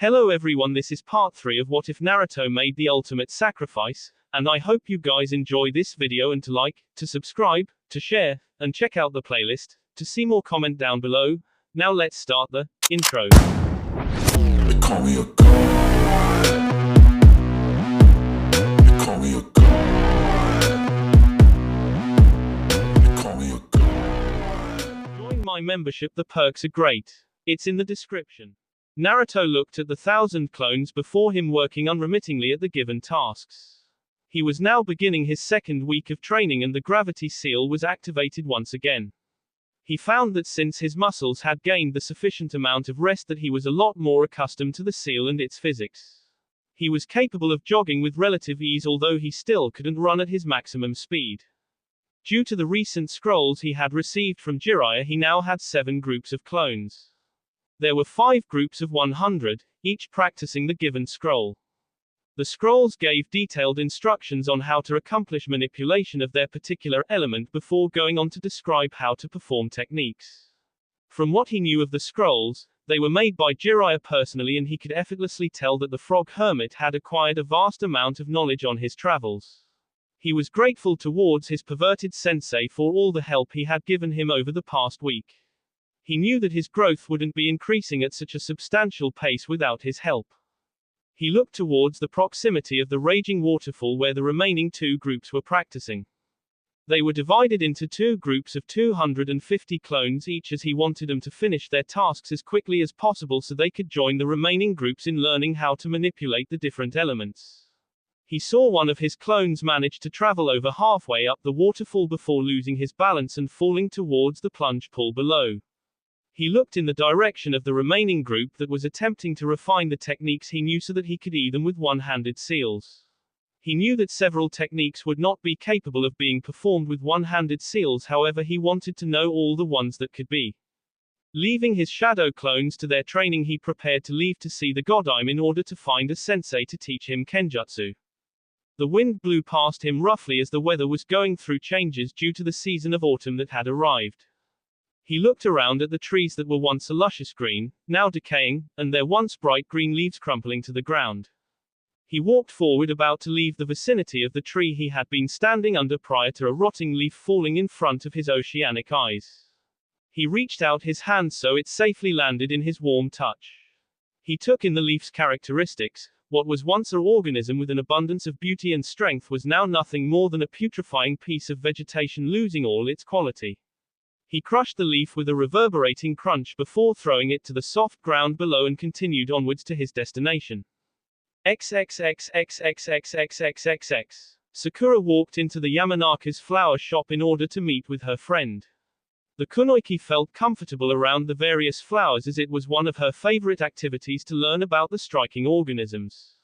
Hello everyone, this is part 3 of What If Naruto Made the Ultimate Sacrifice, and I hope you guys enjoy this video and to like, to subscribe, to share, and check out the playlist, to see more comment down below. Now let's start the intro. They call me a god. They call me a god. They call me a god. Join my membership, the perks are great. It's in the description. Naruto looked at the 1,000 clones before him working unremittingly at the given tasks. He was now beginning his second week of training and the gravity seal was activated once again. He found that since his muscles had gained the sufficient amount of rest that he was a lot more accustomed to the seal and its physics. He was capable of jogging with relative ease, although he still couldn't run at his maximum speed. Due to the recent scrolls he had received from Jiraiya, he now had 7 groups of clones. There were 5 groups of 100, each practicing the given scroll. The scrolls gave detailed instructions on how to accomplish manipulation of their particular element before going on to describe how to perform techniques. From what he knew of the scrolls, they were made by Jiraiya personally, and he could effortlessly tell that the frog hermit had acquired a vast amount of knowledge on his travels. He was grateful towards his perverted sensei for all the help he had given him over the past week. He knew that his growth wouldn't be increasing at such a substantial pace without his help. He looked towards the proximity of the raging waterfall where the remaining 2 groups were practicing. They were divided into 2 groups of 250 clones each, as he wanted them to finish their tasks as quickly as possible so they could join the remaining groups in learning how to manipulate the different elements. He saw one of his clones manage to travel over halfway up the waterfall before losing his balance and falling towards the plunge pool below. He looked in the direction of the remaining group that was attempting to refine the techniques he knew so that he could eat them with one-handed seals. He knew that several techniques would not be capable of being performed with one-handed seals, however he wanted to know all the ones that could be. Leaving his shadow clones to their training, he prepared to leave to see the Godime in order to find a sensei to teach him kenjutsu. The wind blew past him roughly as the weather was going through changes due to the season of autumn that had arrived. He looked around at the trees that were once a luscious green, now decaying, and their once bright green leaves crumpling to the ground. He walked forward, about to leave the vicinity of the tree he had been standing under prior to a rotting leaf falling in front of his oceanic eyes. He reached out his hand so it safely landed in his warm touch. He took in the leaf's characteristics. What was once an organism with an abundance of beauty and strength was now nothing more than a putrefying piece of vegetation losing all its quality. He crushed the leaf with a reverberating crunch before throwing it to the soft ground below and continued onwards to his destination. XXXXXXXXXX. Sakura walked into the Yamanaka's flower shop in order to meet with her friend. The kunoichi felt comfortable around the various flowers as it was one of her favorite activities to learn about the striking organisms.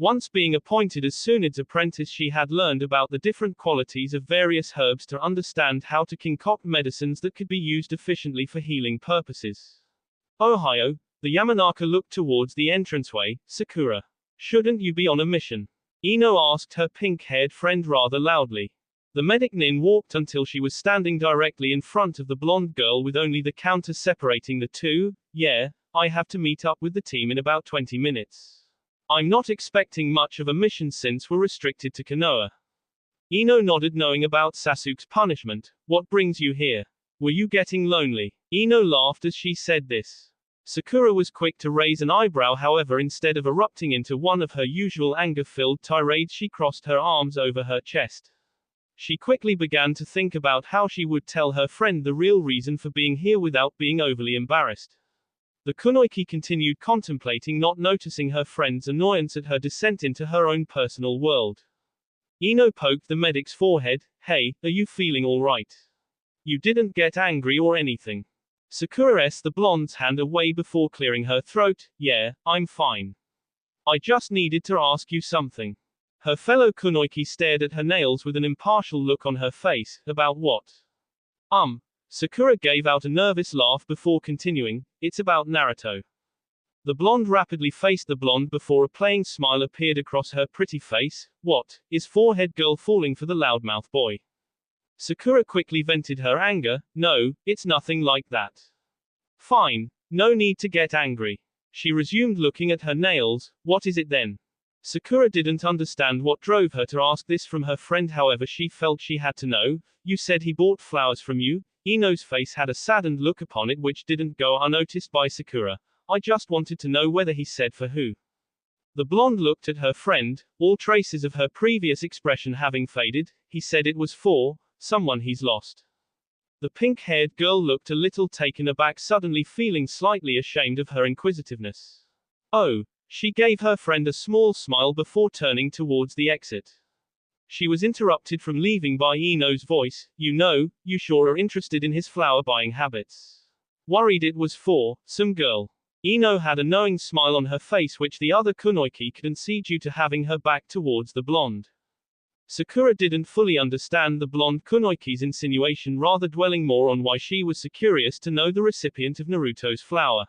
Once being appointed as Tsunde's apprentice, she had learned about the different qualities of various herbs to understand how to concoct medicines that could be used efficiently for healing purposes. Ohio, the Yamanaka looked towards the entranceway. Sakura, shouldn't you be on a mission? Ino asked her pink-haired friend rather loudly. The medic Nin walked until she was standing directly in front of the blonde girl with only the counter separating the two. Yeah, I have to meet up with the team in about 20 minutes. I'm not expecting much of a mission since we're restricted to Konoha. Ino nodded, knowing about Sasuke's punishment. What brings you here? Were you getting lonely? Ino laughed as she said this. Sakura was quick to raise an eyebrow, however, instead of erupting into one of her usual anger-filled tirades, she crossed her arms over her chest. She quickly began to think about how she would tell her friend the real reason for being here without being overly embarrassed. The kunoichi continued contemplating, not noticing her friend's annoyance at her descent into her own personal world. Ino poked the medic's forehead. Hey, are you feeling alright? You didn't get angry or anything? Sakura s the blonde's hand away before clearing her throat. Yeah, I'm fine. I just needed to ask you something. Her fellow kunoichi stared at her nails with an impartial look on her face. About what? Sakura gave out a nervous laugh before continuing. It's about Naruto. The blonde rapidly faced the blonde before a playing smile appeared across her pretty face. What, is forehead girl falling for the loudmouth boy? Sakura quickly vented her anger. No, it's nothing like that. Fine, no need to get angry. She resumed looking at her nails. What is it then? Sakura didn't understand what drove her to ask this from her friend, however she felt she had to know. You said he bought flowers from you? Ino's face had a saddened look upon it which didn't go unnoticed by Sakura. I just wanted to know whether he said for who. The blonde looked at her friend, all traces of her previous expression having faded. He said it was for someone he's lost. The pink-haired girl looked a little taken aback, suddenly feeling slightly ashamed of her inquisitiveness. Oh. She gave her friend a small smile before turning towards the exit. She was interrupted from leaving by Ino's voice. You know, you sure are interested in his flower buying habits. Worried it was for some girl. Ino had a knowing smile on her face which the other kunoichi couldn't see due to having her back towards the blonde. Sakura didn't fully understand the blonde kunoichi's insinuation, rather dwelling more on why she was so curious to know the recipient of Naruto's flower.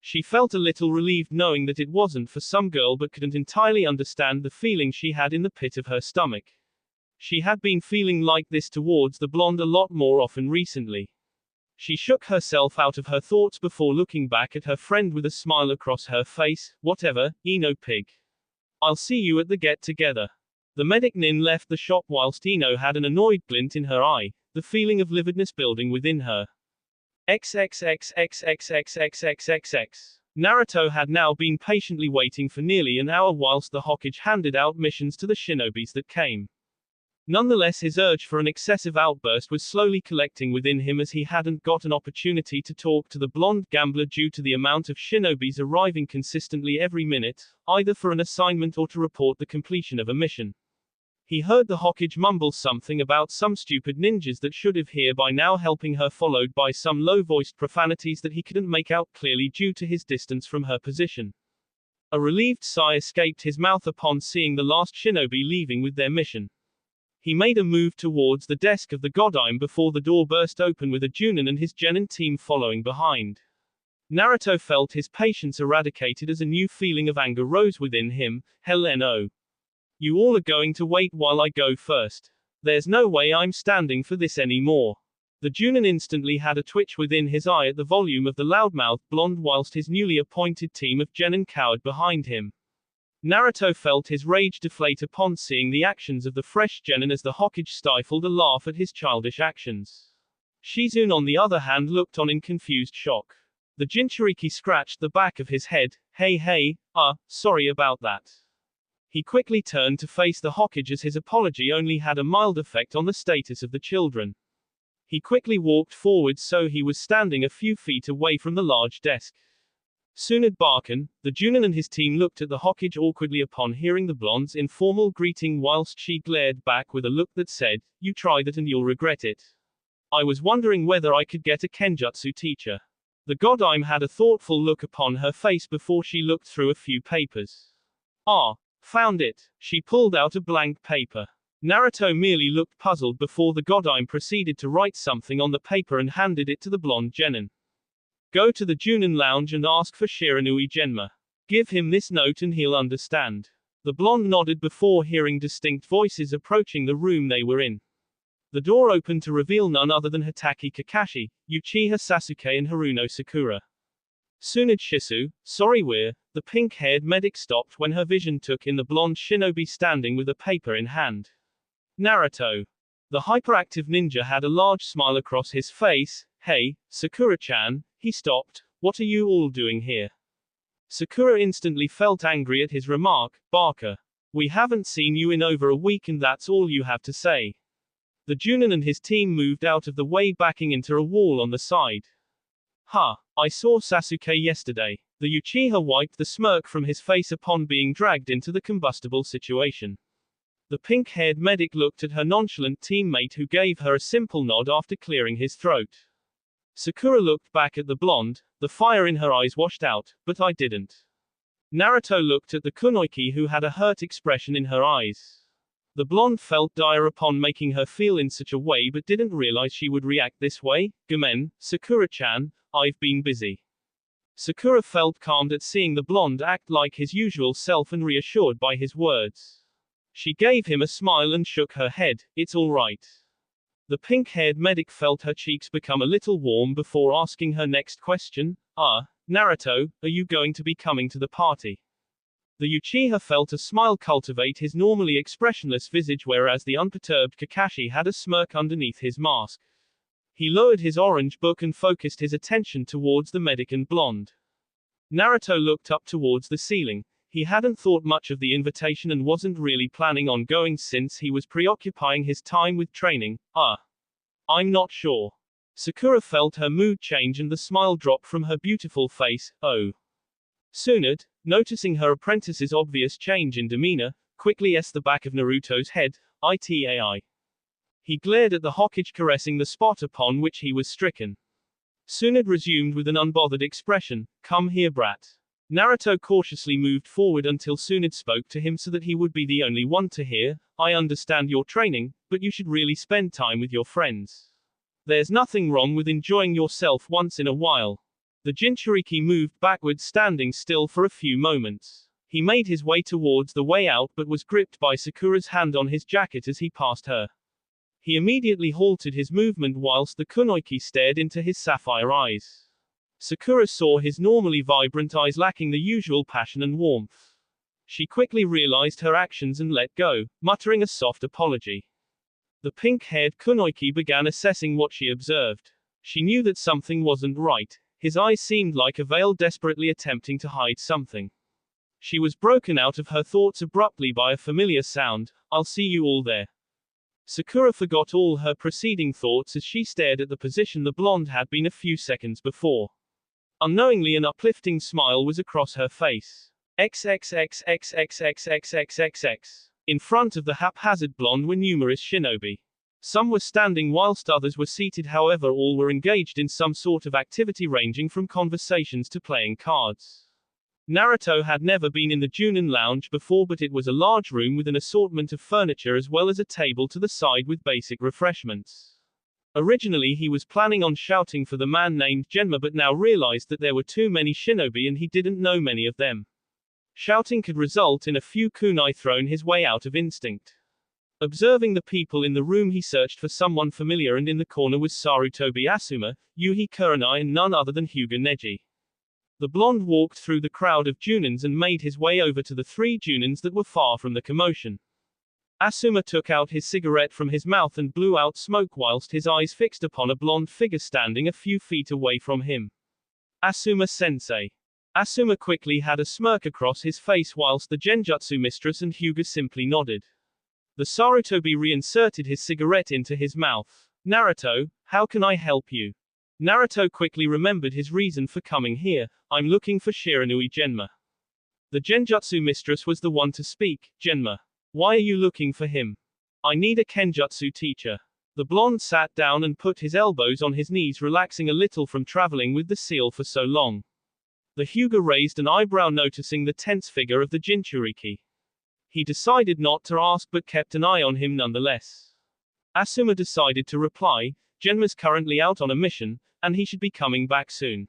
She felt a little relieved knowing that it wasn't for some girl, but couldn't entirely understand the feeling she had in the pit of her stomach. She had been feeling like this towards the blonde a lot more often recently. She shook herself out of her thoughts before looking back at her friend with a smile across her face. Whatever, Ino pig. I'll see you at the get-together. The medic nin left the shop whilst Ino had an annoyed glint in her eye, the feeling of lividness building within her. XXXXXXXXXX. Naruto had now been patiently waiting for nearly an hour whilst the Hokage handed out missions to the shinobis that came. Nonetheless, his urge for an excessive outburst was slowly collecting within him as he hadn't got an opportunity to talk to the blonde gambler due to the amount of shinobis arriving consistently every minute, either for an assignment or to report the completion of a mission. He heard the Hokage mumble something about some stupid ninjas that should have here by now helping her, followed by some low-voiced profanities that he couldn't make out clearly due to his distance from her position. A relieved sigh escaped his mouth upon seeing the last shinobi leaving with their mission. He made a move towards the desk of the Godime before the door burst open with a Junin and his genin team following behind. Naruto felt his patience eradicated as a new feeling of anger rose within him. Hell no. You all are going to wait while I go first. There's no way I'm standing for this anymore. The Junin instantly had a twitch within his eye at the volume of the loudmouthed blonde whilst his newly appointed team of genin cowered behind him. Naruto felt his rage deflate upon seeing the actions of the fresh genin as the Hokage stifled a laugh at his childish actions. Shizune on the other hand looked on in confused shock. The Jinchuriki scratched the back of his head. Hey, sorry about that. He quickly turned to face the Hokage as his apology only had a mild effect on the status of the children. He quickly walked forward so he was standing a few feet away from the large desk. Tsunade Barkan, the Junin and his team looked at the Hokage awkwardly upon hearing the blonde's informal greeting whilst she glared back with a look that said, you try that and you'll regret it. I was wondering whether I could get a Kenjutsu teacher. The Godime had a thoughtful look upon her face before she looked through a few papers. Found it. She pulled out a blank paper. Naruto merely looked puzzled before the Godime proceeded to write something on the paper and handed it to the blonde genin. Go to the Junin lounge and ask for Shiranui Genma. Give him this note and he'll understand. The blonde nodded before hearing distinct voices approaching the room they were in. The door opened to reveal none other than Hitaki Kakashi, Uchiha Sasuke and Haruno Sakura. Tsunade Shisu, sorry the pink-haired medic stopped when her vision took in the blonde shinobi standing with a paper in hand. Naruto. The hyperactive ninja had a large smile across his face. Hey, Sakura-chan, he stopped. What are you all doing here? Sakura instantly felt angry at his remark. Barker. We haven't seen you in over a week and that's all you have to say. The Junin and his team moved out of the way, backing into a wall on the side. I saw Sasuke yesterday. The Uchiha wiped the smirk from his face upon being dragged into the combustible situation. The pink-haired medic looked at her nonchalant teammate who gave her a simple nod after clearing his throat. Sakura looked back at the blonde, the fire in her eyes washed out, but I didn't. Naruto looked at the kunoichi who had a hurt expression in her eyes. The blonde felt dire upon making her feel in such a way but didn't realize she would react this way. Gomen, Sakura-chan, I've been busy. Sakura felt calmed at seeing the blonde act like his usual self and reassured by his words. She gave him a smile and shook her head. It's all right. The pink-haired medic felt her cheeks become a little warm before asking her next question. Naruto, are you going to be coming to the party? The Uchiha felt a smile cultivate his normally expressionless visage, whereas the unperturbed Kakashi had a smirk underneath his mask. He lowered his orange book and focused his attention towards the medic and blonde. Naruto looked up towards the ceiling. He hadn't thought much of the invitation and wasn't really planning on going since he was preoccupying his time with training. I'm not sure. Sakura felt her mood change and the smile drop from her beautiful face. Oh. Tsunade, noticing her apprentice's obvious change in demeanor, quickly s the back of Naruto's head, itai. He glared at the Hokage caressing the spot upon which he was stricken. Tsunade resumed with an unbothered expression, come here brat. Naruto cautiously moved forward until Tsunade spoke to him so that he would be the only one to hear. I understand your training, but you should really spend time with your friends. There's nothing wrong with enjoying yourself once in a while. The Jinchuriki moved backwards, standing still for a few moments. He made his way towards the way out but was gripped by Sakura's hand on his jacket as he passed her. He immediately halted his movement whilst the kunoichi stared into his sapphire eyes. Sakura saw his normally vibrant eyes lacking the usual passion and warmth. She quickly realized her actions and let go, muttering a soft apology. The pink-haired kunoichi began assessing what she observed. She knew that something wasn't right. His eyes seemed like a veil desperately attempting to hide something. She was broken out of her thoughts abruptly by a familiar sound, I'll see you all there. Sakura forgot all her preceding thoughts as she stared at the position the blonde had been a few seconds before. Unknowingly an uplifting smile was across her face. XXXXXXXXXX. In front of the haphazard blonde were numerous shinobi. Some were standing whilst others were seated, however all were engaged in some sort of activity ranging from conversations to playing cards. Naruto had never been in the Junin lounge before, but it was a large room with an assortment of furniture as well as a table to the side with basic refreshments. Originally he was planning on shouting for the man named Genma, but now realized that there were too many shinobi and he didn't know many of them. Shouting could result in a few kunai thrown his way out of instinct. Observing the people in the room, he searched for someone familiar, and in the corner was Sarutobi Asuma, Yuhi Kurenai, and none other than Hyuga Neji. The blonde walked through the crowd of Junins and made his way over to the three Junins that were far from the commotion. Asuma took out his cigarette from his mouth and blew out smoke whilst his eyes fixed upon a blonde figure standing a few feet away from him. Asuma-sensei. Asuma quickly had a smirk across his face whilst the Genjutsu mistress and Hyuga simply nodded. The Sarutobi reinserted his cigarette into his mouth. Naruto, how can I help you? Naruto quickly remembered his reason for coming here. I'm looking for Shiranui Genma. The Genjutsu mistress was the one to speak. Genma. Why are you looking for him? I need a Kenjutsu teacher. The blonde sat down and put his elbows on his knees, relaxing a little from traveling with the seal for so long. The Hyuga raised an eyebrow, noticing the tense figure of the Jinchuriki. He decided not to ask but kept an eye on him nonetheless. Asuma decided to reply, Genma's currently out on a mission, and he should be coming back soon.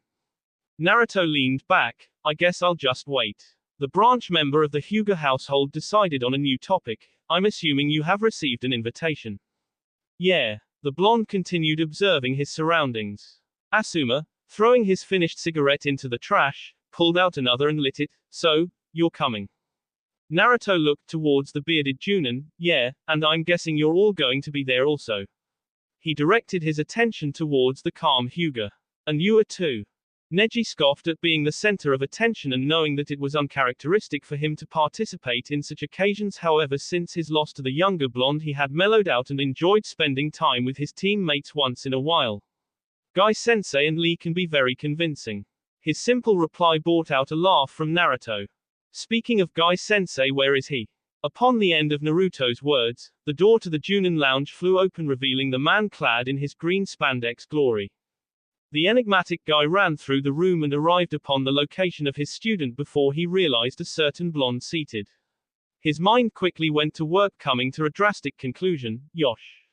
Naruto leaned back, I guess I'll just wait. The branch member of the Hyuga household decided on a new topic, I'm assuming you have received an invitation. Yeah. The blonde continued observing his surroundings. Asuma, throwing his finished cigarette into the trash, pulled out another and lit it. So, you're coming. Naruto looked towards the bearded Junin. Yeah, and I'm guessing you're all going to be there also. He directed his attention towards the calm Hyuga. And you are too. Neji scoffed at being the center of attention and knowing that it was uncharacteristic for him to participate in such occasions. However, since his loss to the younger blonde, he had mellowed out and enjoyed spending time with his teammates once in a while. Guy-sensei and Lee can be very convincing. His simple reply brought out a laugh from Naruto. Speaking of Guy-sensei, where is he? Upon the end of Naruto's words, the door to the Junin lounge flew open, revealing the man clad in his green spandex glory. The enigmatic Guy ran through the room and arrived upon the location of his student before he realized a certain blonde seated. His mind quickly went to work, coming to a drastic conclusion. Yosh.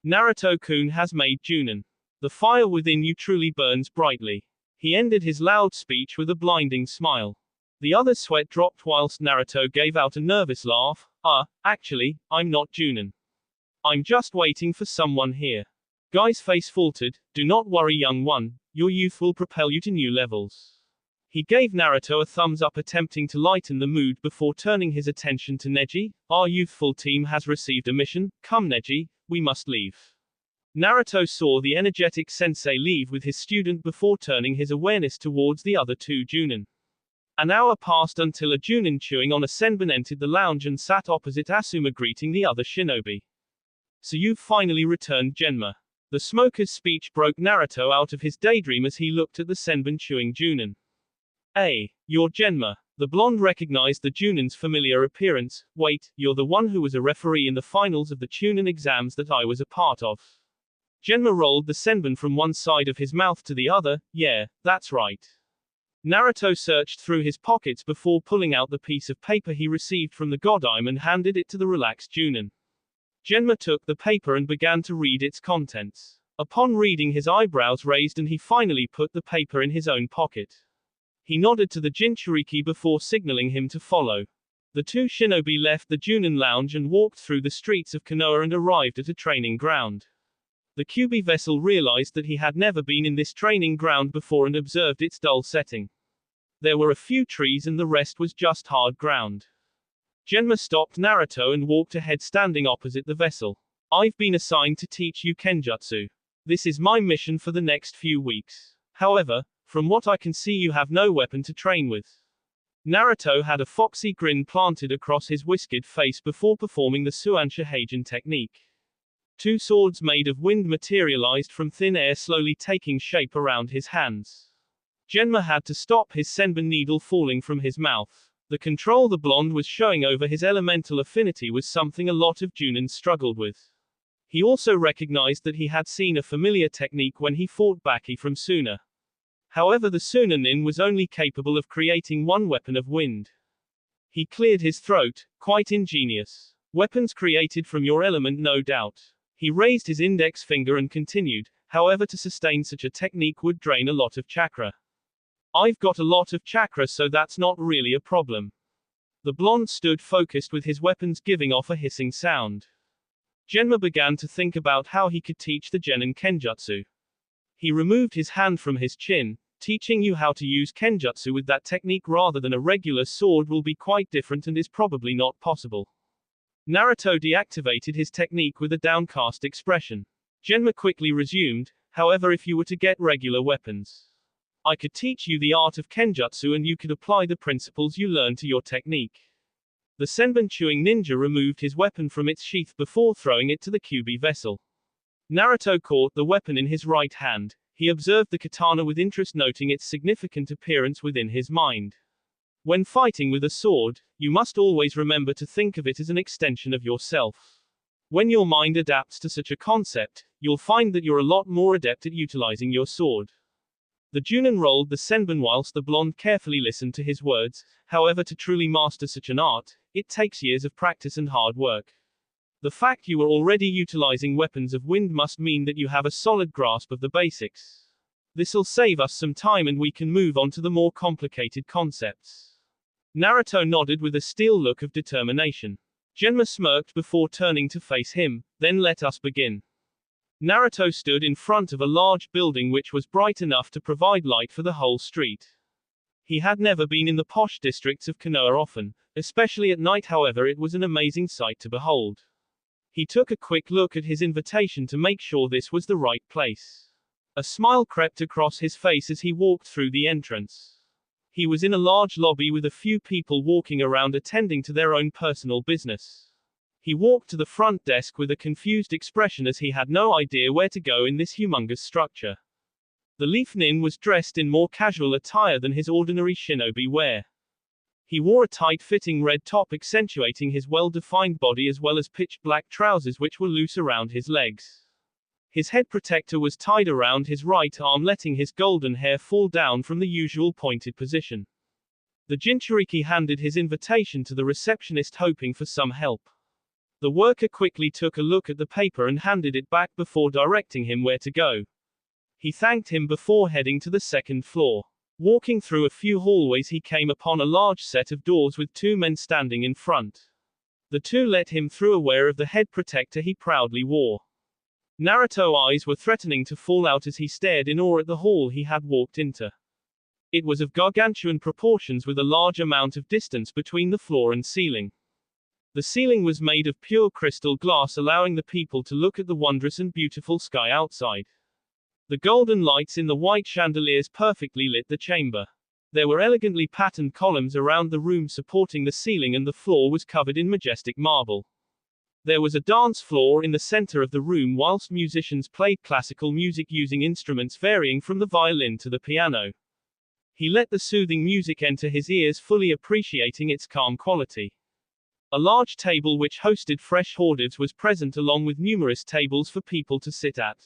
Naruto-kun has made Junin. The fire within you truly burns brightly. He ended his loud speech with a blinding smile. The other's sweat dropped whilst Naruto gave out a nervous laugh. Actually, I'm not Junin. I'm just waiting for someone here. Guy's face faltered. Do not worry, young one. Your youth will propel you to new levels. He gave Naruto a thumbs up, attempting to lighten the mood before turning his attention to Neji. Our youthful team has received a mission. Come Neji, we must leave. Naruto saw the energetic sensei leave with his student before turning his awareness towards the other two Junin. An hour passed until a Junin chewing on a senbon entered the lounge and sat opposite Asuma, greeting the other shinobi. So you've finally returned, Genma. The smoker's speech broke Naruto out of his daydream as he looked at the senbon chewing Junin. Hey, you're Genma. The blonde recognized the Junin's familiar appearance. Wait, you're the one who was a referee in the finals of the Chunin exams that I was a part of. Genma rolled the senbon from one side of his mouth to the other. Yeah, that's right. Naruto searched through his pockets before pulling out the piece of paper he received from the Godime and handed it to the relaxed Junin. Genma took the paper and began to read its contents. Upon reading, his eyebrows raised and he finally put the paper in his own pocket. He nodded to the Jinchuriki before signaling him to follow. The two shinobi left the Junin lounge and walked through the streets of Konoha and arrived at a training ground. The Kyuubi vessel realized that he had never been in this training ground before and observed its dull setting. There were a few trees and the rest was just hard ground. Genma stopped Naruto and walked ahead, standing opposite the vessel. I've been assigned to teach you Kenjutsu. This is my mission for the next few weeks. However, from what I can see, you have no weapon to train with. Naruto had a foxy grin planted across his whisked face before performing the Suansha Heijin technique. Two swords made of wind materialized from thin air, slowly taking shape around his hands. Genma had to stop his senbon needle falling from his mouth. The control the blonde was showing over his elemental affinity was something a lot of Junins struggled with. He also recognized that he had seen a familiar technique when he fought Baki from Suna. However, the Suna nin was only capable of creating one weapon of wind. He cleared his throat. Quite ingenious. Weapons created from your element, no doubt. He raised his index finger and continued. However, to sustain such a technique would drain a lot of chakra. I've got a lot of chakra, so that's not really a problem. The blonde stood focused with his weapons giving off a hissing sound. Genma began to think about how he could teach the genin Kenjutsu. He removed his hand from his chin. Teaching you how to use Kenjutsu with that technique rather than a regular sword will be quite different and is probably not possible. Naruto deactivated his technique with a downcast expression. Genma quickly resumed. However, if you were to get regular weapons, I could teach you the art of Kenjutsu and you could apply the principles you learned to your technique. The senbon chewing ninja removed his weapon from its sheath before throwing it to the Kyuubi vessel. Naruto caught the weapon in his right hand. He observed the katana with interest, noting its significant appearance within his mind. When fighting with a sword, you must always remember to think of it as an extension of yourself. When your mind adapts to such a concept, you'll find that you're a lot more adept at utilizing your sword. The Junin rolled the senbon whilst the blonde carefully listened to his words. However, to truly master such an art, it takes years of practice and hard work. The fact you are already utilizing weapons of wind must mean that you have a solid grasp of the basics. This'll save us some time and we can move on to the more complicated concepts. Naruto nodded with a steel look of determination. Genma smirked before turning to face him. Then let us begin. Naruto stood in front of a large building which was bright enough to provide light for the whole street. He had never been in the posh districts of Konoha often, especially at night. However, it was an amazing sight to behold. He took a quick look at his invitation to make sure this was the right place. A smile crept across his face as he walked through the entrance. He was in a large lobby with a few people walking around attending to their own personal business. He walked to the front desk with a confused expression as he had no idea where to go in this humongous structure. The Leaf Nin was dressed in more casual attire than his ordinary shinobi wear. He wore a tight-fitting red top accentuating his well-defined body as well as pitch-black trousers which were loose around his legs. His head protector was tied around his right arm, letting his golden hair fall down from the usual pointed position. The Jinchuriki handed his invitation to the receptionist, hoping for some help. The worker quickly took a look at the paper and handed it back before directing him where to go. He thanked him before heading to the second floor. Walking through a few hallways, he came upon a large set of doors with two men standing in front. The two let him through, aware of the head protector he proudly wore. Naruto's eyes were threatening to fall out as he stared in awe at the hall he had walked into. It was of gargantuan proportions with a large amount of distance between the floor and ceiling. The ceiling was made of pure crystal glass, allowing the people to look at the wondrous and beautiful sky outside. The golden lights in the white chandeliers perfectly lit the chamber. There were elegantly patterned columns around the room supporting the ceiling, and the floor was covered in majestic marble. There was a dance floor in the center of the room whilst musicians played classical music using instruments varying from the violin to the piano. He let the soothing music enter his ears, fully appreciating its calm quality. A large table which hosted fresh hors d'oeuvres was present, along with numerous tables for people to sit at.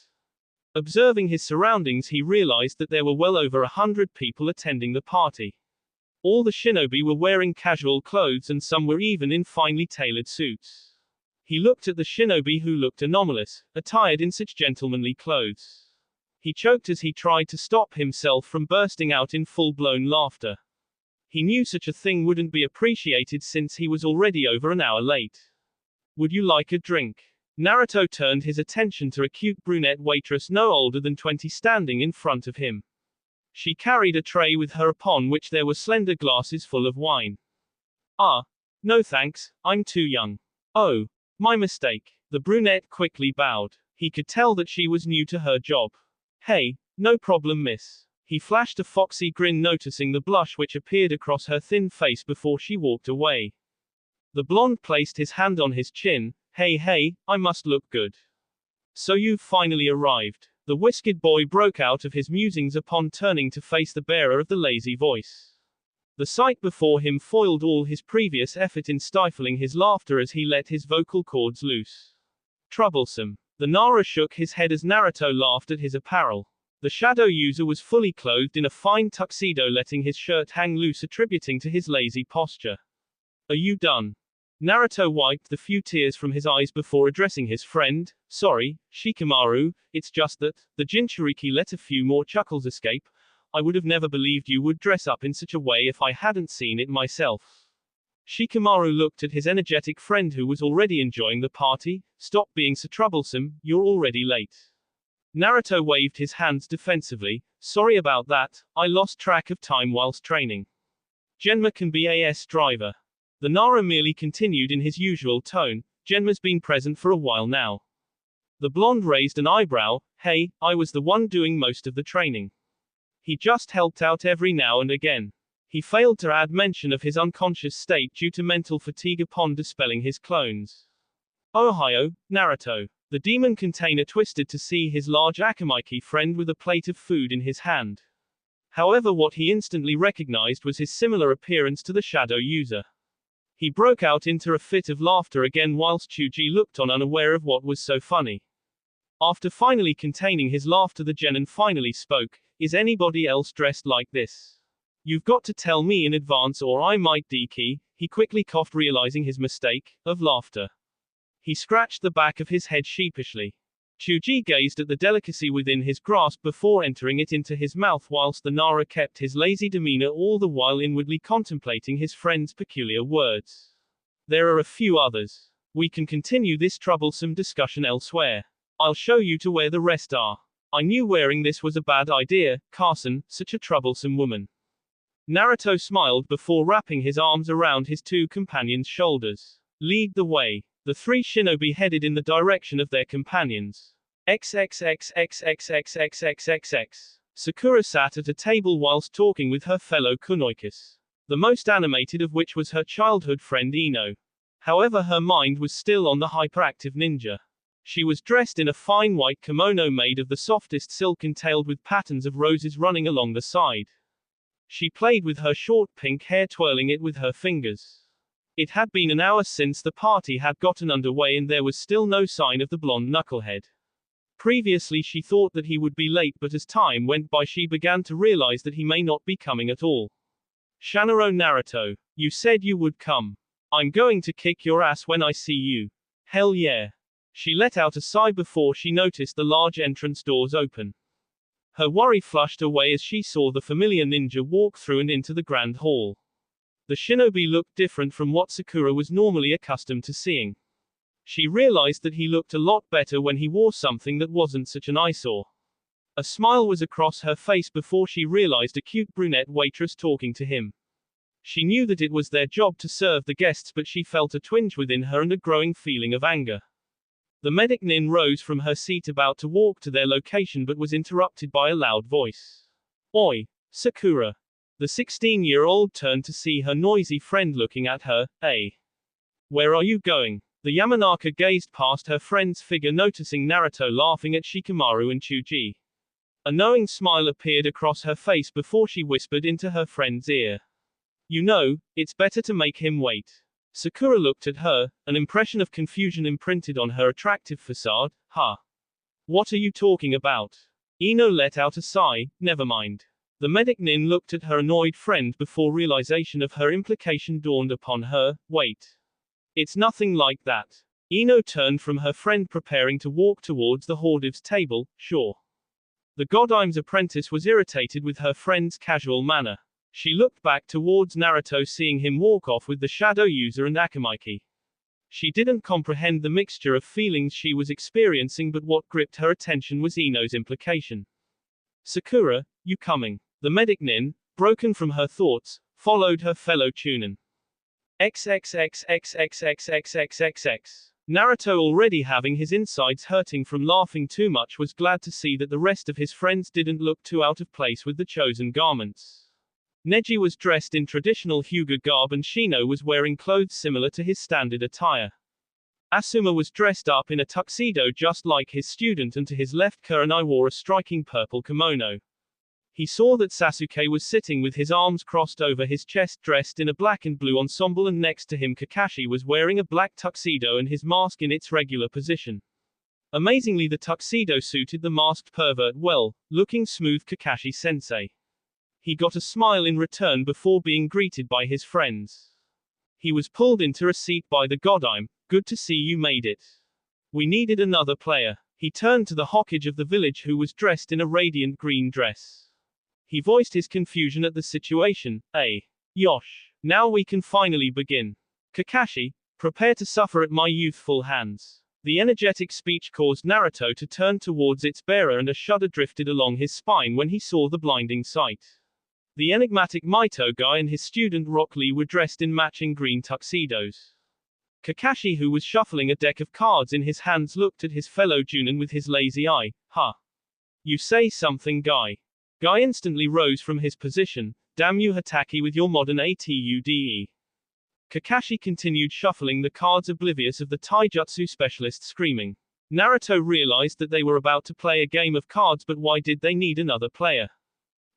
Observing his surroundings, he realized that there were well over 100 people attending the party. All the shinobi were wearing casual clothes, and some were even in finely tailored suits. He looked at the shinobi who looked anomalous, attired in such gentlemanly clothes. He choked as he tried to stop himself from bursting out in full-blown laughter. He knew such a thing wouldn't be appreciated since he was already over an hour late. Would you like a drink? Naruto turned his attention to a cute brunette waitress no older than 20 standing in front of him. She carried a tray with her upon which there were slender glasses full of wine. Ah, no thanks, I'm too young. Oh, my mistake. The brunette quickly bowed. He could tell that she was new to her job. Hey, no problem, miss. He flashed a foxy grin, noticing the blush which appeared across her thin face before she walked away. The blonde placed his hand on his chin. Hey, I must look good. So you've finally arrived. The whisked boy broke out of his musings upon turning to face the bearer of the lazy voice. The sight before him foiled all his previous effort in stifling his laughter as he let his vocal cords loose. Troublesome. The Nara shook his head as Naruto laughed at his apparel. The shadow user was fully clothed in a fine tuxedo, letting his shirt hang loose, attributing to his lazy posture. Are you done? Naruto wiped the few tears from his eyes before addressing his friend. Sorry, Shikamaru, it's just that, the Jinchuriki let a few more chuckles escape. I would have never believed you would dress up in such a way if I hadn't seen it myself. Shikamaru looked at his energetic friend who was already enjoying the party. Stop being so troublesome, you're already late. Naruto waved his hands defensively. Sorry about that, I lost track of time whilst training. Genma can be a driver. The Nara merely continued in his usual tone. Genma's been present for a while now. The blonde raised an eyebrow. Hey, I was the one doing most of the training. He just helped out every now and again. He failed to add mention of his unconscious state due to mental fatigue upon dispelling his clones. Ohio, Naruto. The demon container twisted to see his large Akamaiki friend with a plate of food in his hand. However, what he instantly recognized was his similar appearance to the shadow user. He broke out into a fit of laughter again whilst Chuji looked on, unaware of what was so funny. After finally containing his laughter, the genin finally spoke. Is anybody else dressed like this? You've got to tell me in advance or I might dekey. He quickly coughed, realizing his mistake of laughter. He scratched the back of his head sheepishly. Chuji gazed at the delicacy within his grasp before entering it into his mouth, whilst the Nara kept his lazy demeanor, all the while inwardly contemplating his friend's peculiar words. There are a few others. We can continue this troublesome discussion elsewhere. I'll show you to where the rest are. I knew wearing this was a bad idea, Carson, such a troublesome woman. Naruto smiled before wrapping his arms around his two companions' shoulders. Lead the way. The three shinobi headed in the direction of their companions. XXXXXXXXXX. Sakura sat at a table whilst talking with her fellow kunoikis. The most animated of which was her childhood friend Ino. However, her mind was still on the hyperactive ninja. She was dressed in a fine white kimono made of the softest silk, entailed with patterns of roses running along the side. She played with her short pink hair, twirling it with her fingers. It had been an hour since the party had gotten underway, and there was still no sign of the blonde knucklehead. Previously she thought that he would be late, but as time went by she began to realize that he may not be coming at all. Shanaro Naruto, you said you would come. I'm going to kick your ass when I see you. Hell yeah. She let out a sigh before she noticed the large entrance doors open. Her worry flushed away as she saw the familiar ninja walk through and into the grand hall. The shinobi looked different from what Sakura was normally accustomed to seeing. She realized that he looked a lot better when he wore something that wasn't such an eyesore. A smile was across her face before she realized a cute brunette waitress talking to him. She knew that it was their job to serve the guests, but she felt a twinge within her and a growing feeling of anger. The medic Nin rose from her seat about to walk to their location but was interrupted by a loud voice. Oi, Sakura. The 16-year-old turned to see her noisy friend looking at her. Hey. Where are you going? The Yamanaka gazed past her friend's figure, noticing Naruto laughing at Shikamaru and Chuji. A knowing smile appeared across her face before she whispered into her friend's ear. You know, it's better to make him wait. Sakura looked at her, an impression of confusion imprinted on her attractive facade. Huh. What are you talking about? Ino let out a sigh. Never mind. The medic Nin looked at her annoyed friend before realization of her implication dawned upon her. Wait. It's nothing like that. Ino turned from her friend preparing to walk towards the Hordiv's table. Sure. The Godime's apprentice was irritated with her friend's casual manner. She looked back towards Naruto, seeing him walk off with the shadow user and Akamaki. She didn't comprehend the mixture of feelings she was experiencing, but what gripped her attention was Ino's implication. Sakura, you coming? The medic Nin, broken from her thoughts, followed her fellow Chunin. XXXXXXXXXXX. Naruto, already having his insides hurting from laughing too much, was glad to see that the rest of his friends didn't look too out of place with the chosen garments. Neji was dressed in traditional Hyuga garb and Shino was wearing clothes similar to his standard attire. Asuma was dressed up in a tuxedo just like his student, and to his left Kurenai wore a striking purple kimono. He saw that Sasuke was sitting with his arms crossed over his chest dressed in a black and blue ensemble, and next to him Kakashi was wearing a black tuxedo and his mask in its regular position. Amazingly, the tuxedo suited the masked pervert well, looking smooth Kakashi-sensei. He got a smile in return before being greeted by his friends. He was pulled into a seat by the Godime. Good to see you made it. We needed another player. He turned to the Hokage of the village, who was dressed in a radiant green dress. He voiced his confusion at the situation. Hey. Yosh. Now we can finally begin. Kakashi, prepare to suffer at my youthful hands. The energetic speech caused Naruto to turn towards its bearer, and a shudder drifted along his spine when he saw the blinding sight. The enigmatic Mito guy and his student Rock Lee were dressed in matching green tuxedos. Kakashi, who was shuffling a deck of cards in his hands, looked at his fellow Junin with his lazy eye. Huh. You say something, guy. Guy instantly rose from his position. Damn you Hataki with your modern ATUDE. Kakashi continued shuffling the cards, oblivious of the taijutsu specialist screaming. Naruto realized that they were about to play a game of cards, but why did they need another player?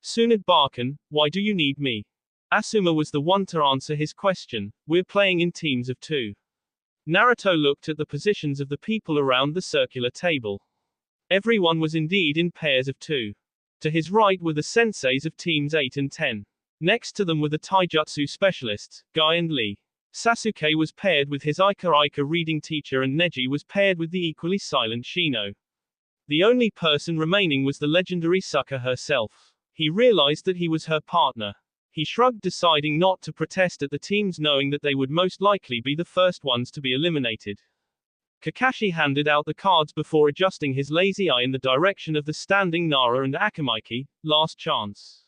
Tsunade Barkan, why do you need me? Asuma was the one to answer his question. We're playing in teams of 2. Naruto looked at the positions of the people around the circular table. Everyone was indeed in pairs of 2. To his right were the senseis of teams 8 and 10. Next to them were the taijutsu specialists, Guy and Lee. Sasuke was paired with his Ika reading teacher, and Neji was paired with the equally silent Shino. The only person remaining was the legendary Sucker herself. He realized that he was her partner. He shrugged, deciding not to protest at the teams, knowing that they would most likely be the first ones to be eliminated. Kakashi handed out the cards before adjusting his lazy eye in the direction of the standing Nara and Akamaki. Last chance.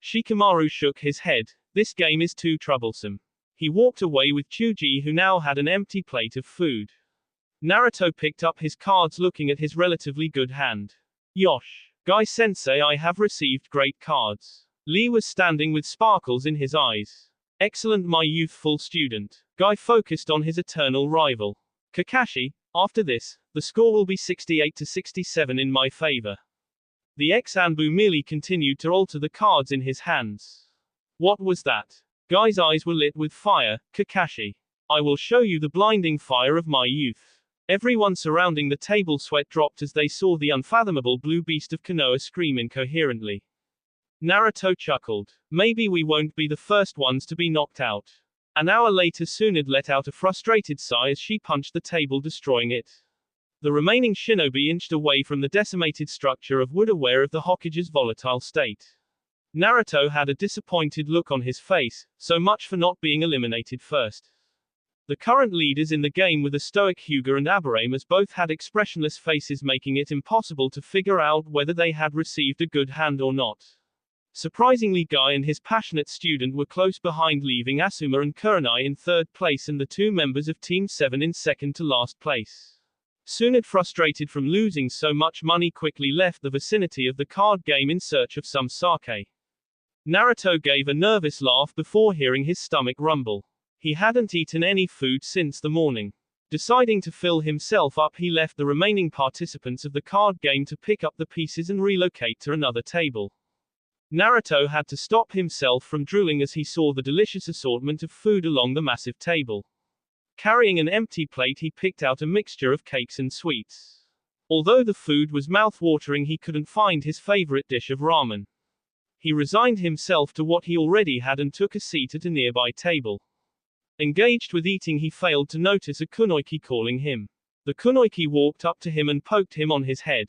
Shikamaru shook his head. This game is too troublesome. He walked away with Chuji, who now had an empty plate of food. Naruto picked up his cards, looking at his relatively good hand. Yosh. Guy-sensei, I have received great cards. Lee was standing with sparkles in his eyes. Excellent, my youthful student. Guy focused on his eternal rival. Kakashi, after this, the score will be 68-67 in my favor. The ex-Anbu merely continued to alter the cards in his hands. What was that? Guy's eyes were lit with fire. Kakashi. I will show you the blinding fire of my youth. Everyone surrounding the table sweat dropped as they saw the unfathomable blue beast of Konoha scream incoherently. Naruto chuckled. Maybe we won't be the first ones to be knocked out. An hour later, Tsunade let out a frustrated sigh as she punched the table, destroying it. The remaining shinobi inched away from the decimated structure of wood, aware of the Hokage's volatile state. Naruto had a disappointed look on his face. So much for not being eliminated first. The current leaders in the game were the stoic Hyuga and Aberame, as both had expressionless faces, making it impossible to figure out whether they had received a good hand or not. Surprisingly, Guy and his passionate student were close behind, leaving Asuma and Kurenai in third place and the two members of Team 7 in second to last place. Tsunade, frustrated from losing so much money, quickly left the vicinity of the card game in search of some sake. Naruto gave a nervous laugh before hearing his stomach rumble. He hadn't eaten any food since the morning. Deciding to fill himself up, he left the remaining participants of the card game to pick up the pieces and relocate to another table. Naruto had to stop himself from drooling as he saw the delicious assortment of food along the massive table. Carrying an empty plate, he picked out a mixture of cakes and sweets. Although the food was mouth-watering, he couldn't find his favorite dish of ramen. He resigned himself to what he already had and took a seat at a nearby table. Engaged with eating, he failed to notice a kunoichi calling him. The kunoichi walked up to him and poked him on his head.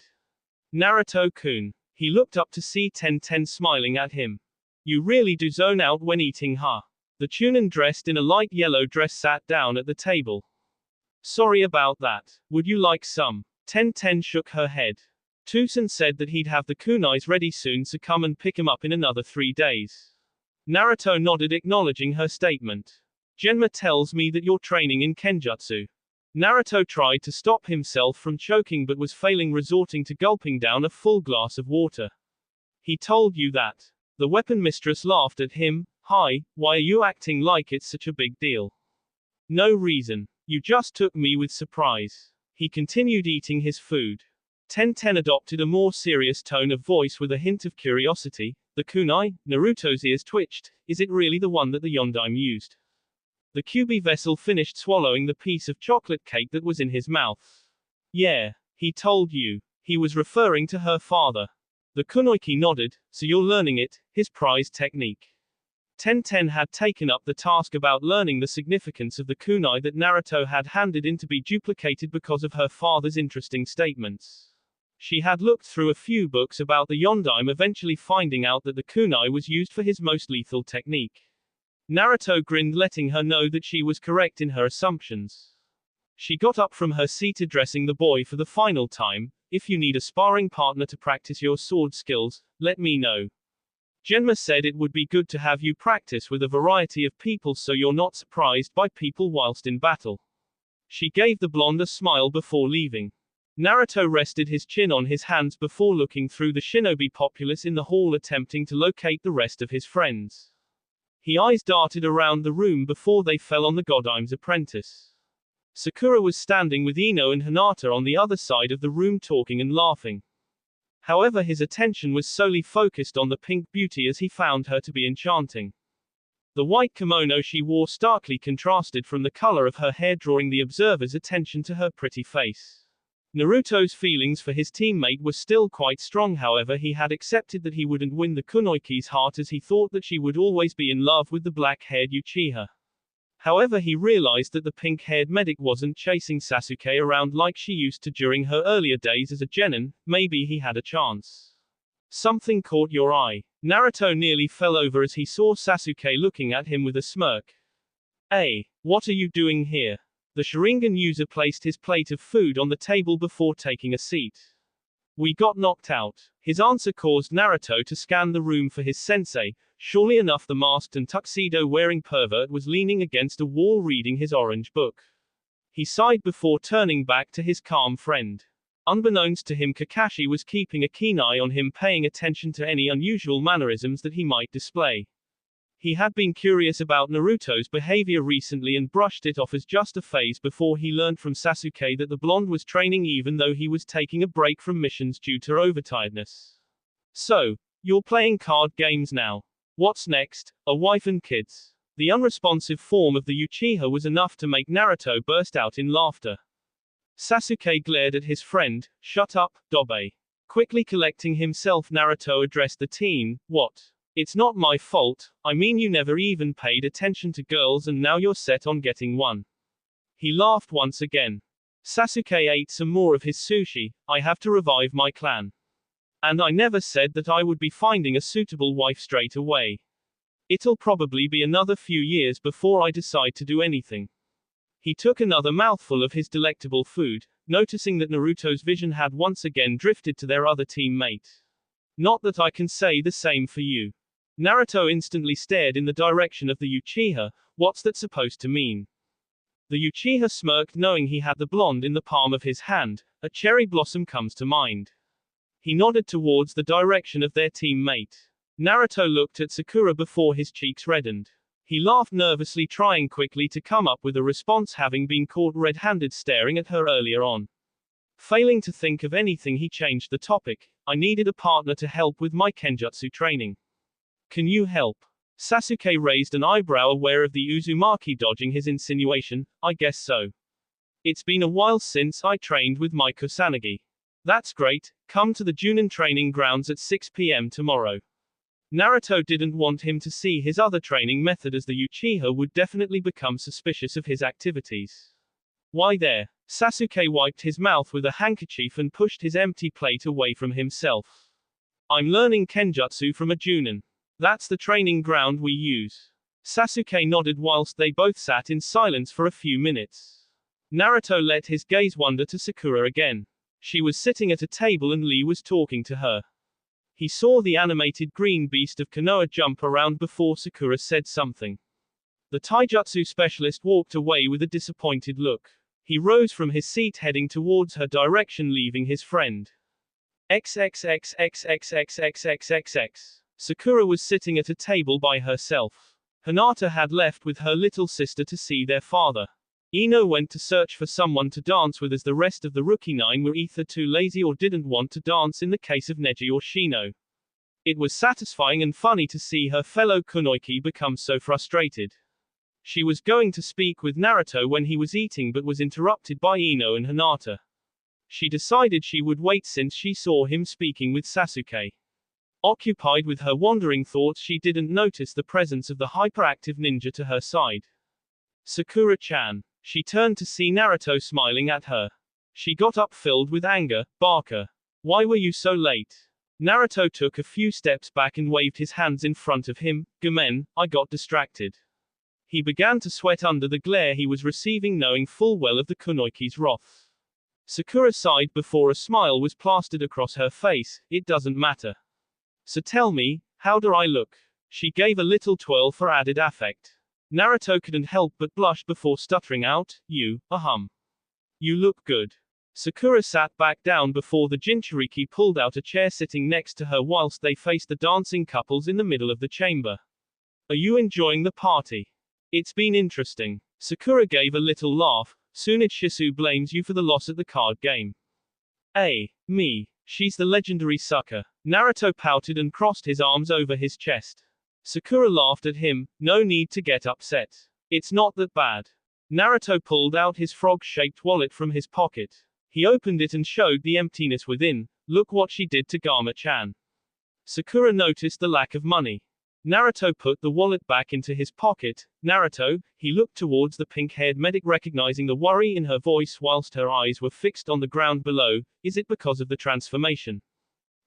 Naruto-kun. He looked up to see Tenten smiling at him. You really do zone out when eating, huh? The Chunin, dressed in a light yellow dress, sat down at the table. Sorry about that. Would you like some? Tenten shook her head. Tucson said that he'd have the kunais ready soon, so come and pick him up in another 3 days. Naruto nodded, acknowledging her statement. Genma tells me that you're training in Kenjutsu. Naruto tried to stop himself from choking but was failing, resorting to gulping down a full glass of water. He told you that. The weapon mistress laughed at him. Hi, why are you acting like it's such a big deal? No reason. You just took me with surprise. He continued eating his food. Tenten adopted a more serious tone of voice with a hint of curiosity. The kunai? Naruto's ears twitched. Is it really the one that the Yondaime used? The Kyuubi vessel finished swallowing the piece of chocolate cake that was in his mouth. Yeah, he told you. He was referring to her father. The kunoichi nodded. So you're learning it, his prized technique. Tenten had taken up the task about learning the significance of the kunai that Naruto had handed in to be duplicated because of her father's interesting statements. She had looked through a few books about the Yondaime, eventually finding out that the kunai was used for his most lethal technique. Naruto grinned, letting her know that she was correct in her assumptions. She got up from her seat, addressing the boy for the final time. If you need a sparring partner to practice your sword skills, let me know. Genma said it would be good to have you practice with a variety of people so you're not surprised by people whilst in battle. She gave the blonde a smile before leaving. Naruto rested his chin on his hands before looking through the shinobi populace in the hall, attempting to locate the rest of his friends. His eyes darted around the room before they fell on the Godaime's apprentice. Sakura was standing with Ino and Hinata on the other side of the room, talking and laughing. However, his attention was solely focused on the pink beauty as he found her to be enchanting. The white kimono she wore starkly contrasted from the color of her hair, drawing the observer's attention to her pretty face. Naruto's feelings for his teammate were still quite strong, however he had accepted that he wouldn't win the kunoichi's heart, as he thought that she would always be in love with the black-haired Uchiha. However, he realized that the pink-haired medic wasn't chasing Sasuke around like she used to during her earlier days as a genin. Maybe he had a chance. Something caught your eye. Naruto nearly fell over as he saw Sasuke looking at him with a smirk. Hey, what are you doing here? The Sharingan user placed his plate of food on the table before taking a seat. We got knocked out. His answer caused Naruto to scan the room for his sensei. Surely enough, the masked and tuxedo-wearing pervert was leaning against a wall reading his orange book. He sighed before turning back to his calm friend. Unbeknownst to him, Kakashi was keeping a keen eye on him, paying attention to any unusual mannerisms that he might display. He had been curious about Naruto's behavior recently and brushed it off as just a phase before he learned from Sasuke that the blonde was training even though he was taking a break from missions due to overtiredness. So, you're playing card games now. What's next? A wife and kids. The unresponsive form of the Uchiha was enough to make Naruto burst out in laughter. Sasuke glared at his friend. Shut up, Dobe. Quickly collecting himself, Naruto addressed the teen. What? It's not my fault. I mean, you never even paid attention to girls and now you're set on getting one. He laughed once again. Sasuke ate some more of his sushi. I have to revive my clan. And I never said that I would be finding a suitable wife straight away. It'll probably be another few years before I decide to do anything. He took another mouthful of his delectable food, noticing that Naruto's vision had once again drifted to their other teammate. Not that I can say the same for you. Naruto instantly stared in the direction of the Uchiha. What's that supposed to mean? The Uchiha smirked, knowing he had the blonde in the palm of his hand. A cherry blossom comes to mind. He nodded towards the direction of their teammate. Naruto looked at Sakura before his cheeks reddened. He laughed nervously, trying quickly to come up with a response, having been caught red-handed staring at her earlier on. Failing to think of anything, he changed the topic. I needed a partner to help with my kenjutsu training. Can you help? Sasuke raised an eyebrow, aware of the Uzumaki dodging his insinuation. I guess so. It's been a while since I trained with my Kusanagi. That's great. Come to the Junin training grounds at 6 p.m. tomorrow. Naruto didn't want him to see his other training method, as the Uchiha would definitely become suspicious of his activities. Why there? Sasuke wiped his mouth with a handkerchief and pushed his empty plate away from himself. I'm learning kenjutsu from a Junin. That's the training ground we use. Sasuke nodded whilst they both sat in silence for a few minutes. Naruto let his gaze wander to Sakura again. She was sitting at a table and Lee was talking to her. He saw the animated green beast of Konoha jump around before Sakura said something. The taijutsu specialist walked away with a disappointed look. He rose from his seat, heading towards her direction, leaving his friend. XXXXXXXXXXX. Sakura was sitting at a table by herself. Hinata had left with her little sister to see their father. Ino went to search for someone to dance with, as the rest of the Rookie 9 were either too lazy or didn't want to dance in the case of Neji or Shino. It was satisfying and funny to see her fellow kunoichi become so frustrated. She was going to speak with Naruto when he was eating, but was interrupted by Ino and Hinata. She decided she would wait since she saw him speaking with Sasuke. Occupied with her wandering thoughts, she didn't notice the presence of the hyperactive ninja to her side. Sakura-chan. She turned to see Naruto smiling at her. She got up filled with anger. Barker. Why were you so late? Naruto took a few steps back and waved his hands in front of him. Gomen, I got distracted. He began to sweat under the glare he was receiving, knowing full well of the kunoichi's wrath. Sakura sighed before a smile was plastered across her face. It doesn't matter. So tell me, how do I look? She gave a little twirl for added affect. Naruto couldn't help but blush before stuttering out, You look good. Sakura sat back down before the Jinchuriki pulled out a chair, sitting next to her whilst they faced the dancing couples in the middle of the chamber. Are you enjoying the party? It's been interesting. Sakura gave a little laugh. Tsunade Shisu blames you for the loss at the card game. Me. She's the legendary sucker. Naruto pouted and crossed his arms over his chest. Sakura laughed at him. No need to get upset. It's not that bad. Naruto pulled out his frog-shaped wallet from his pocket. He opened it and showed the emptiness within. Look what she did to Gama-chan. Sakura noticed the lack of money. Naruto put the wallet back into his pocket. Naruto, he looked towards the pink-haired medic, recognizing the worry in her voice whilst her eyes were fixed on the ground below. Is it because of the transformation?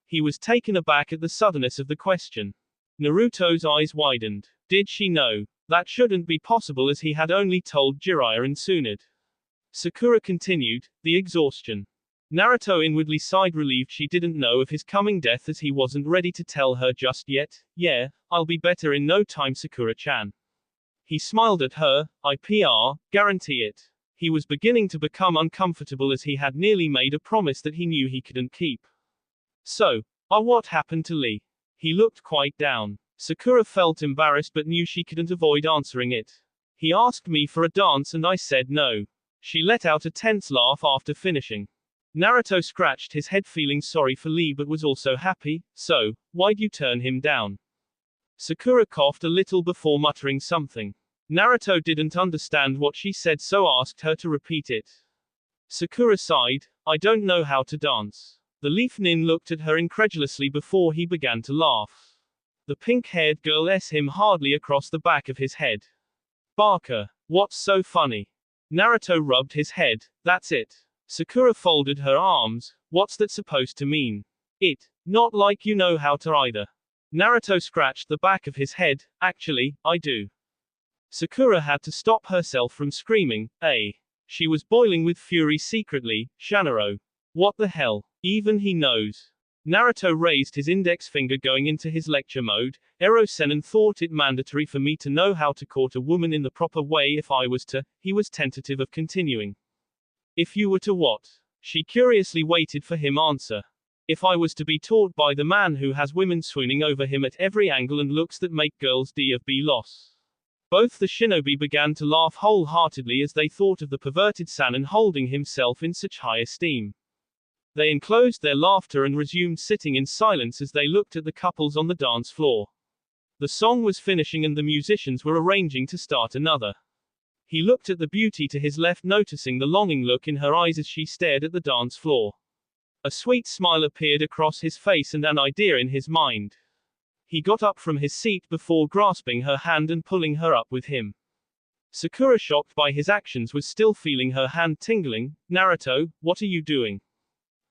He was taken aback at the suddenness of the question. Naruto's eyes widened. Did she know? That shouldn't be possible, as he had only told Jiraiya and Tsunade. Sakura continued, the exhaustion. Naruto inwardly sighed, relieved she didn't know of his coming death, as he wasn't ready to tell her just yet. Yeah, I'll be better in no time, Sakura-chan. He smiled at her. Guarantee it. He was beginning to become uncomfortable, as he had nearly made a promise that he knew he couldn't keep. So, what happened to Lee? He looked quite down. Sakura felt embarrassed but knew she couldn't avoid answering it. He asked me for a dance and I said no. She let out a tense laugh after finishing. Naruto scratched his head, feeling sorry for Lee but was also happy. So, why'd you turn him down? Sakura coughed a little before muttering something. Naruto didn't understand what she said, so asked her to repeat it. Sakura sighed. I don't know how to dance. The leaf nin looked at her incredulously before he began to laugh. The pink-haired girl s him hardly across the back of his head. Barker. What's so funny? Naruto rubbed his head. That's it. Sakura folded her arms. What's that supposed to mean? Not like you know how to either. Naruto scratched the back of his head. Actually, I do. Sakura had to stop herself from screaming, "Eh?" She was boiling with fury secretly. Shanaro. What the hell? Even he knows. Naruto raised his index finger going into his lecture mode. Ero-Sennin thought it mandatory for me to know how to court a woman in the proper way if I was to. He was tentative of continuing. If you were to what? She curiously waited for him answer. If I was to be taught by the man who has women swooning over him at every angle and looks that make girls be lost. Both the shinobi began to laugh wholeheartedly as they thought of the perverted Sannin holding himself in such high esteem. They enclosed their laughter and resumed sitting in silence as they looked at the couples on the dance floor. The song was finishing and the musicians were arranging to start another. He looked at the beauty to his left, noticing the longing look in her eyes as she stared at the dance floor. A sweet smile appeared across his face and an idea in his mind. He got up from his seat before grasping her hand and pulling her up with him. Sakura, shocked by his actions, was still feeling her hand tingling. Naruto, what are you doing?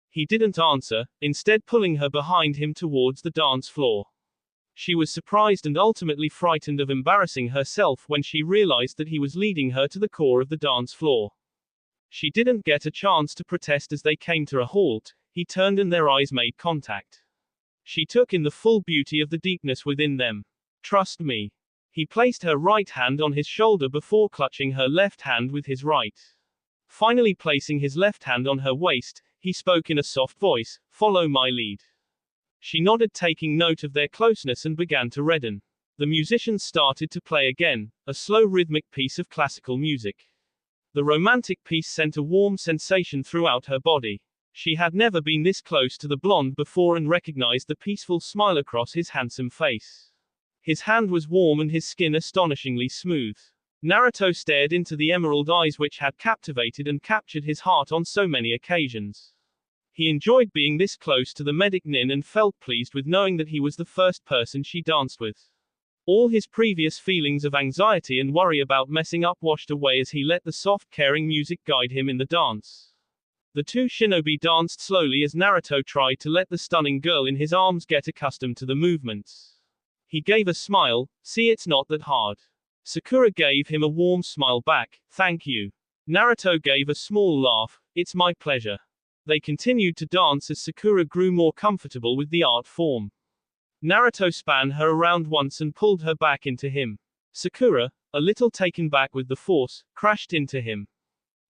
He didn't answer, instead pulling her behind him towards the dance floor. She was surprised and ultimately frightened of embarrassing herself when she realized that he was leading her to the core of the dance floor. She didn't get a chance to protest as they came to a halt. He turned and their eyes made contact. She took in the full beauty of the deepness within them. Trust me. He placed her right hand on his shoulder before clutching her left hand with his right. Finally placing his left hand on her waist, he spoke in a soft voice, "Follow my lead." She nodded, taking note of their closeness, and began to redden. The musicians started to play again, a slow rhythmic piece of classical music. The romantic piece sent a warm sensation throughout her body. She had never been this close to the blonde before and recognized the peaceful smile across his handsome face. His hand was warm and his skin astonishingly smooth. Naruto stared into the emerald eyes which had captivated and captured his heart on so many occasions. He enjoyed being this close to the medic Nin and felt pleased with knowing that he was the first person she danced with. All his previous feelings of anxiety and worry about messing up washed away as he let the soft, caring music guide him in the dance. The two shinobi danced slowly as Naruto tried to let the stunning girl in his arms get accustomed to the movements. He gave a smile, "See, it's not that hard." Sakura gave him a warm smile back, "Thank you." Naruto gave a small laugh, "It's my pleasure." They continued to dance as Sakura grew more comfortable with the art form. Naruto span her around once and pulled her back into him. Sakura, a little taken back with the force, crashed into him.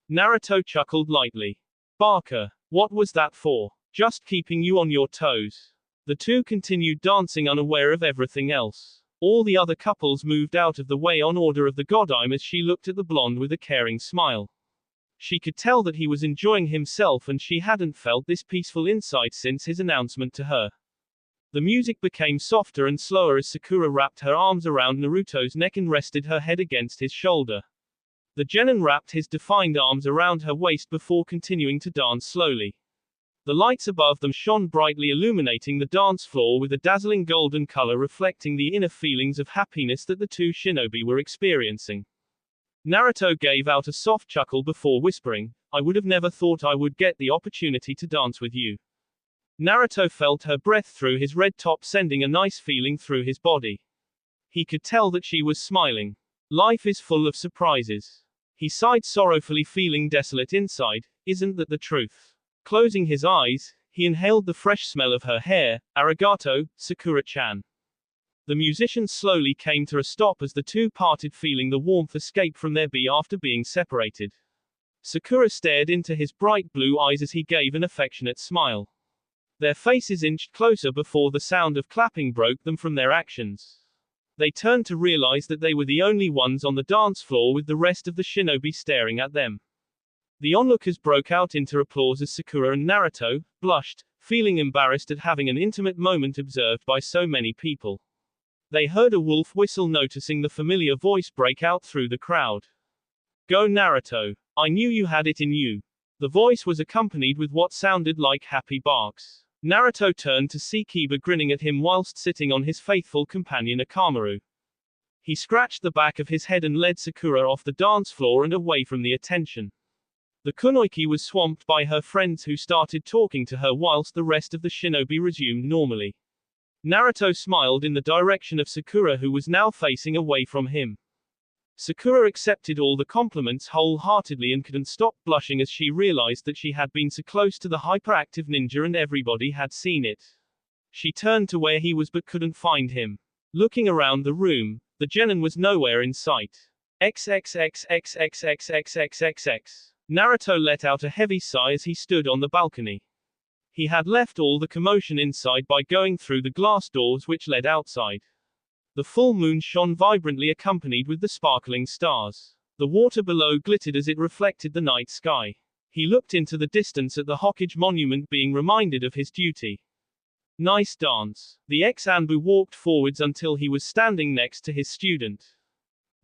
Naruto chuckled lightly. "Barker, what was that for? Just keeping you on your toes." The two continued dancing unaware of everything else. All the other couples moved out of the way on order of the godime as she looked at the blonde with a caring smile. She could tell that he was enjoying himself and she hadn't felt this peaceful insight since his announcement to her. The music became softer and slower as Sakura wrapped her arms around Naruto's neck and rested her head against his shoulder. The genin wrapped his defined arms around her waist before continuing to dance slowly. The lights above them shone brightly, illuminating the dance floor with a dazzling golden color, reflecting the inner feelings of happiness that the two shinobi were experiencing. Naruto gave out a soft chuckle before whispering, "I would have never thought I would get the opportunity to dance with you." Naruto felt her breath through his red top, sending a nice feeling through his body. He could tell that she was smiling. Life is full of surprises. He sighed sorrowfully, feeling desolate inside. Isn't that the truth? Closing his eyes, he inhaled the fresh smell of her hair. "Arigato, Sakura-chan." The musicians slowly came to a stop as the two parted, feeling the warmth escape from their bee after being separated. Sakura stared into his bright blue eyes as he gave an affectionate smile. Their faces inched closer before the sound of clapping broke them from their actions. They turned to realize that they were the only ones on the dance floor with the rest of the shinobi staring at them. The onlookers broke out into applause as Sakura and Naruto blushed, feeling embarrassed at having an intimate moment observed by so many people. They heard a wolf whistle, noticing the familiar voice break out through the crowd. "Go Naruto. I knew you had it in you." The voice was accompanied with what sounded like happy barks. Naruto turned to see Kiba grinning at him whilst sitting on his faithful companion Akamaru. He scratched the back of his head and led Sakura off the dance floor and away from the attention. The kunoichi was swamped by her friends who started talking to her whilst the rest of the shinobi resumed normally. Naruto smiled in the direction of Sakura, who was now facing away from him. Sakura accepted all the compliments wholeheartedly and couldn't stop blushing as she realized that she had been so close to the hyperactive ninja and everybody had seen it. She turned to where he was but couldn't find him. Looking around the room, the genin was nowhere in sight. XXXXXXXXXX. Naruto let out a heavy sigh as he stood on the balcony. He had left all the commotion inside by going through the glass doors which led outside. The full moon shone vibrantly accompanied with the sparkling stars. The water below glittered as it reflected the night sky. He looked into the distance at the Hokage monument being reminded of his duty. Nice dance. The ex-Anbu walked forwards until he was standing next to his student.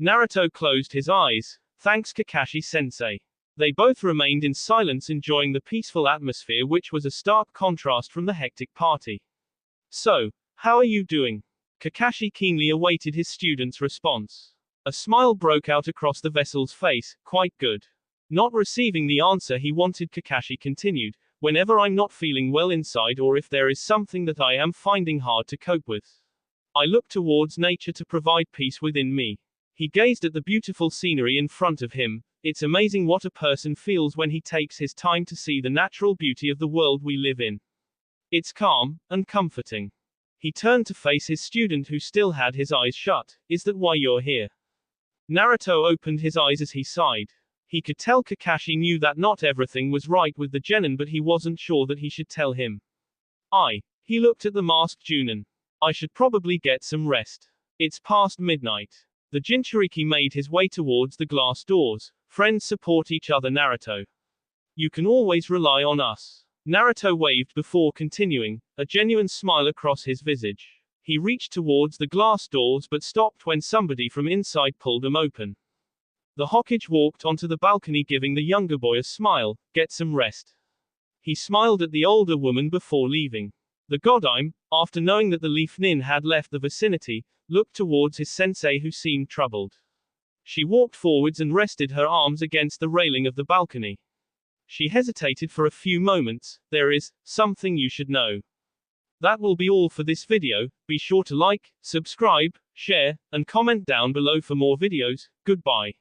Naruto closed his eyes. Thanks Kakashi-sensei. They both remained in silence enjoying the peaceful atmosphere which was a stark contrast from the hectic party. So, how are you doing? Kakashi keenly awaited his student's response. A smile broke out across the vessel's face. Quite good. Not receiving the answer he wanted, Kakashi continued, whenever I'm not feeling well inside or if there is something that I am finding hard to cope with, I look towards nature to provide peace within me. He gazed at the beautiful scenery in front of him. It's amazing what a person feels when he takes his time to see the natural beauty of the world we live in. It's calm and comforting. He turned to face his student who still had his eyes shut. Is that why you're here? Naruto opened his eyes as he sighed. He could tell Kakashi knew that not everything was right with the genin, but he wasn't sure that he should tell him. He looked at the masked Junin. I should probably get some rest. It's past midnight. The Jinchuriki made his way towards the glass doors. Friends support each other, Naruto. You can always rely on us. Naruto waved before continuing, a genuine smile across his visage. He reached towards the glass doors but stopped when somebody from inside pulled them open. The Hokage walked onto the balcony giving the younger boy a smile. Get some rest. He smiled at the older woman before leaving. The Godime, after knowing that the Leaf Nin had left the vicinity, looked towards his sensei who seemed troubled. She walked forwards and rested her arms against the railing of the balcony. She hesitated for a few moments. There is something you should know. That will be all for this video. Be sure to like, subscribe, share, and comment down below for more videos. Goodbye.